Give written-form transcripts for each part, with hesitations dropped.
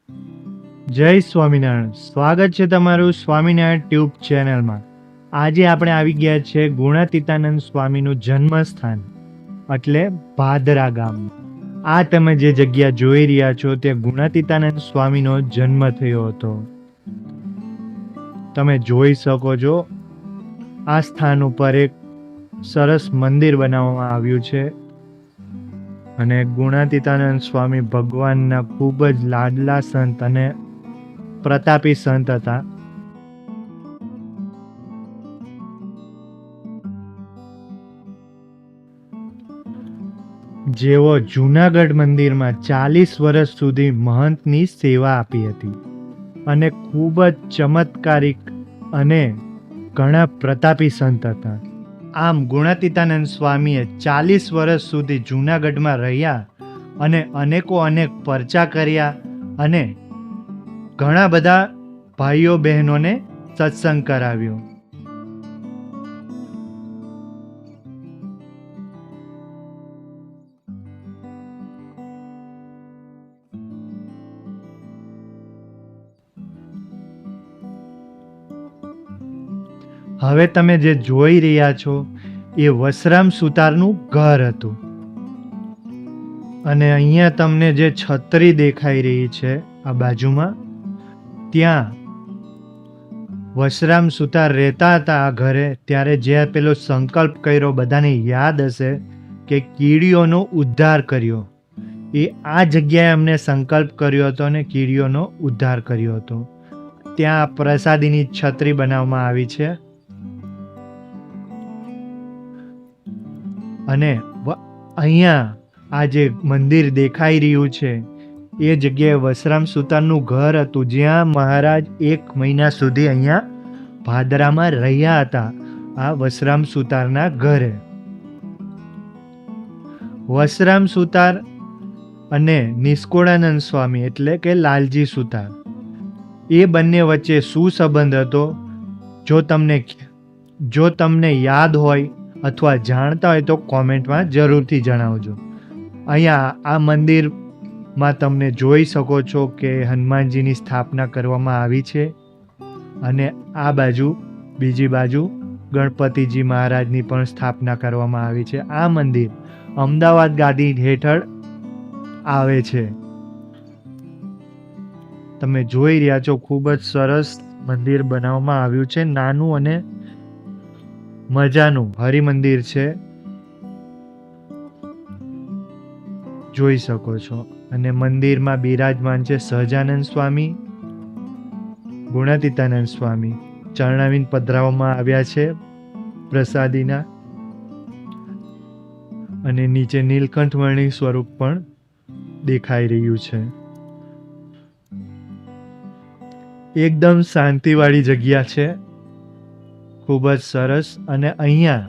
જય સ્વામિનારાયણ. સ્વાગત છે તમારું સ્વામિનારાયણ ટ્યુબ ચેનલમાં. આજે આપણે આવી ગયા છે ગુણાતીતાનંદ સ્વામીનું જન્મસ્થાન એટલે ભાદરા ગામ. આ તમે જે જગ્યા જોઈ રહ્યા છો તે ગુણાતીતાનંદ સ્વામીનો જન્મ થયો હતો. તમે જોઈ શકો છો આ સ્થાન ઉપર એક સરસ મંદિર બનાવવામાં આવ્યું છે અને ગુણાતીતાનંદ સ્વામી ભગવાનના ખૂબ જ લાડલા સંત અને પ્રતાપી સંત હતા. જેઓ જૂનાગઢ મંદિરમાં 40 વર્ષ સુધી મહંતની સેવા આપી હતી અને ખૂબ જ ચમત્કારિક અને ઘણા પ્રતાપી સંત હતા. આમ ગુણાતીતાનંદ સ્વામીએ 40 વર્ષ સુધી જૂનાગઢમાં રહ્યા અને અનેક પરચા કર્યા અને ઘણા બધા ભાઈઓ બહેનોને સત્સંગ કરાવ્યો. હવે તમે જે જોઈ રહ્યા છો એ વસરામ સુતારનું ઘર હતું અને અહીંયા તમને જે છત્રી દેખાઈ રહી છે આ બાજુમાં, ત્યાં વસરામ સુતાર રહેતા હતા આ ઘરે. ત્યારે જે પેલો સંકલ્પ કર્યો બધાને યાદ હશે કે કીડીઓનો ઉદ્ધાર કર્યો, એ આ જગ્યાએ અમને સંકલ્પ કર્યો હતો અને કીડીઓનો ઉદ્ધાર કર્યો હતો. ત્યાં પ્રસાદીની છત્રી બનાવવામાં આવી છે અને અહીંયા આ જે મંદિર દેખાઈ રહ્યું છે એ જગ્યાએ વસરામ સુતારનું ઘર હતું, જ્યાં મહારાજ 1 મહિના સુધી અહીંયા ભાદરામાં રહ્યા હતા. આ વસરામ સુતારના ઘરે વસરામ સુતાર અને નિષ્કોળાનંદ સ્વામી એટલે કે લાલજી સુતાર, એ બંને વચ્ચે શું સંબંધ હતો? જો તમને યાદ હોય અથવા જાણતા હોય તો કોમેન્ટમાં જરૂરથી જણાવજો. અહીંયા આ મંદિરમાં તમને જોઈ શકો છો કે હનુમાનજીની સ્થાપના કરવામાં આવી છે અને આ બાજુ બીજી બાજુ ગણપતિજી મહારાજની પણ સ્થાપના કરવામાં આવી છે. આ મંદિર અમદાવાદ ગાદી હેઠળ આવે છે. તમે જોઈ રહ્યા છો ખૂબ જ સરસ મંદિર બનાવવામાં આવ્યું છે. નાનું અને મજાનું હરિમંદિર છે, જોઈ શકો છો. અને મંદિરમાં બિરાજમાન છે સહજાનંદ સ્વામી, ગુણાતીતાનંદ સ્વામી. ચરણાવીન પધરાવવામાં આવ્યા છે પ્રસાદીના અને નીચે નીલકંઠ વર્ણી સ્વરૂપ પણ દેખાઈ રહ્યું છે. એકદમ શાંતિવાળી જગ્યા છે, ખૂબ જ સરસ. અને અહીંયા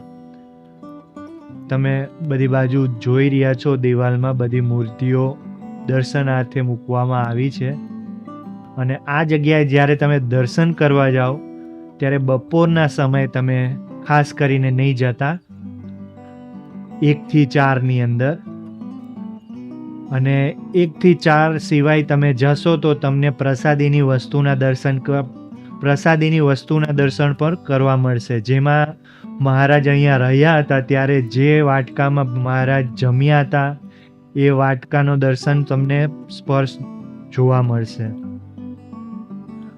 તમે બધી બાજુ જોઈ રહ્યા છો દિવાલમાં બધી મૂર્તિઓ દર્શનાર્થે મૂકવામાં આવી છે. અને આ જગ્યાએ જ્યારે તમે દર્શન કરવા જાઓ ત્યારે બપોરના સમયે તમે ખાસ કરીને નહીં જતા, 1 થી 4 ની અંદર. અને 1 થી 4 સિવાય તમે જશો તો તમને પ્રસાદીની વસ્તુના દર્શન પણ કરવા મળશે. જેમાં મહારાજ અહીંયા રહ્યા હતા ત્યારે જે વાટકામાં મહારાજ જમ્યા હતા એ વાટકાનો દર્શન તમને સ્પર્શ જોવા મળશે.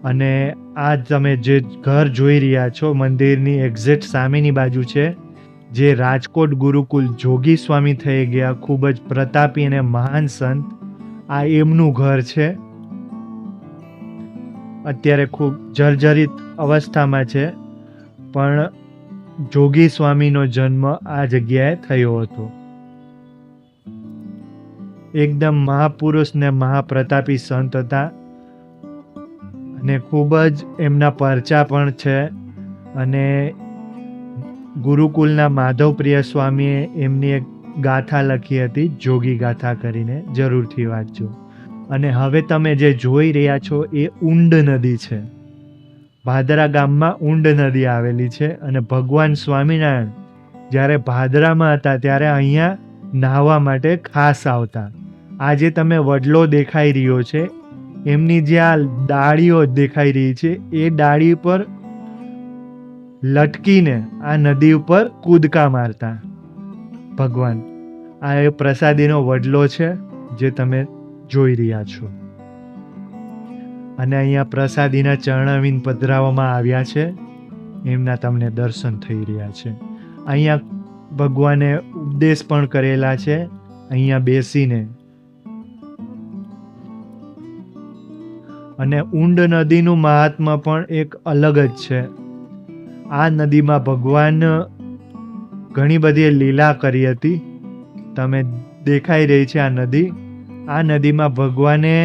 અને આ તમે જે ઘર જોઈ રહ્યા છો મંદિરની એક્ઝેક્ટ સામેની બાજુ છે, જે રાજકોટ ગુરુકુલ જોગી સ્વામી થઈ ગયા, ખૂબ જ પ્રતાપી અને મહાન સંત. આ એમનું ઘર છે. અત્યારે ખૂબ જર્જરિત અવસ્થામાં છે, પણ જોગી સ્વામીનો જન્મ આ જગ્યાએ થયો હતો. એકદમ મહાપુરુષ ને મહાપ્રતાપી સંત હતા અને ખૂબ જ એમના પરચા પણ છે. અને ગુરુકુલના માધવપ્રિય સ્વામીએ એમની એક ગાથા લખી હતી, જોગી ગાથા કરીને, જરૂરથી વાંચજો. અને હવે તમે જે જોઈ રહ્યા છો એ ઊંડ નદી છે. ભાદરા ગામમાં ઊંડ નદી આવેલી છે અને ભગવાન સ્વામિનારાયણ જ્યારે ભાદરામાં હતા ત્યારે અહીંયા નહાવા માટે ખાસ આવતા. આજે તમે વડલો દેખાઈ રહ્યો છે એમની જે આ ડાળીઓ દેખાઈ રહી છે એ ડાળી પર લટકીને આ નદી ઉપર કૂદકા મારતા ભગવાન. આ એ પ્રસાદીનો વડલો છે જે તમે જોઈ રહ્યા છો. અને અહીંયા પ્રસાદીના ચરણાવીન પધરાવવામાં આવ્યા છે, એમના તમને દર્શન થઈ રહ્યા છે. અહીંયા ભગવાને ઉપદેશ પણ કરેલા છે અહીંયા બેસીને. અને ઊંડ નદીનું મહાત્મ્ય પણ એક અલગ જ છે. આ નદીમાં ભગવાન ઘણી બધી લીલા કરી હતી. તમે દેખાઈ રહી છે આ નદી. આ નદીમાં ભગવાને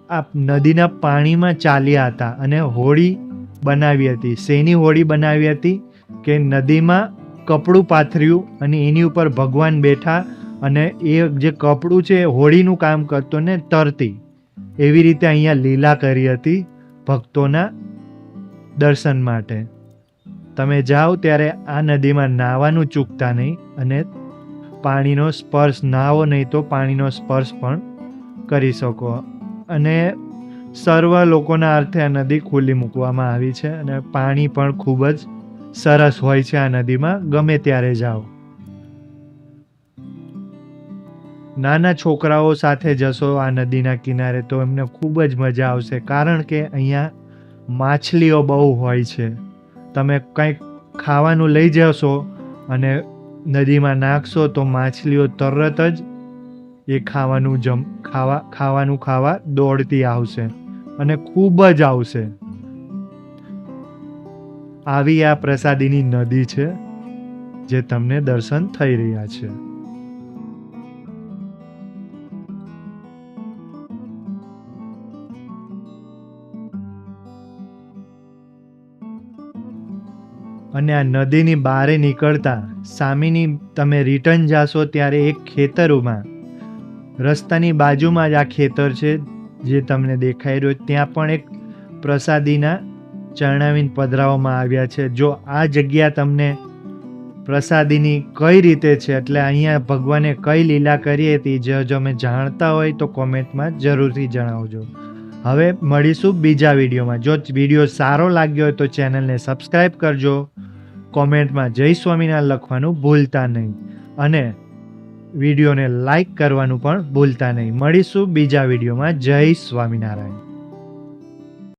આ નદીના પાણીમાં ચાલ્યા હતા અને હોળી બનાવી હતી. શેની હોળી બનાવી હતી કે નદીમાં કપડું પાથર્યું અને એની ઉપર ભગવાન બેઠા અને એ જે કપડું છે એ હોળીનું કામ કરતો ને તરતી. એવી રીતે અહીંયા લીલા કરી હતી ભક્તોના દર્શન માટે. તમે જાઓ ત્યારે આ નદીમાં નાહવાનું ચૂકતા નહીં અને પાણીનો સ્પર્શ, નાહવો નહીં તો પાણીનો સ્પર્શ પણ કરી શકો. અને સર્વ લોકોના અર્થે આ નદી ખુલ્લી મૂકવામાં આવી છે અને પાણી પણ ખૂબ જ સરસ હોય છે આ નદીમાં. ગમે ત્યારે જાઓ. નાના છોકરાઓ સાથે જશો આ નદીના કિનારે તો એમને ખૂબ જ મજા આવશે, કારણ કે અહીંયા માછલીઓ બહુ હોય છે. તમે કંઈક ખાવાનું લઈ જશો અને નદીમાં નાખશો તો માછલીઓ તરત જ એ ખાવાનું ખાવા દોડતી આવશે અને ખૂબ જ આવશે. આવી આ પ્રસાદીની નદી છે જે તમને દર્શન થઈ રહ્યા છે. અને આ નદીની બારે નીકળતા સામેની તમે રિટર્ન જાશો ત્યારે એક ખેતરોમાં, રસ્તાની બાજુમાં જ આ ખેતર છે જે તમને દેખાઈ રહ્યો, ત્યાં પણ એક પ્રસાદીના ચરણાવીન પધરાવવામાં આવ્યા છે. જો આ જગ્યા તમને પ્રસાદીની કઈ રીતે છે, એટલે અહીંયા ભગવાને કઈ લીલા કરી હતી, જો તમે જાણતા હોય તો કોમેન્ટમાં જરૂરથી જણાવજો. હવે મળીશું બીજા વિડીયોમાં. જો વિડીયો સારો લાગ્યો હોય તો ચેનલને સબસ્ક્રાઈબ કરજો. કોમેન્ટમાં જય સ્વામિનારાયણ લખવાનું ભૂલતા નહીં અને વિડીયોને લાઈક કરવાનું પણ ભૂલતા નહીં. મળીશું બીજા વિડીયોમાં. જય સ્વામિનારાયણ.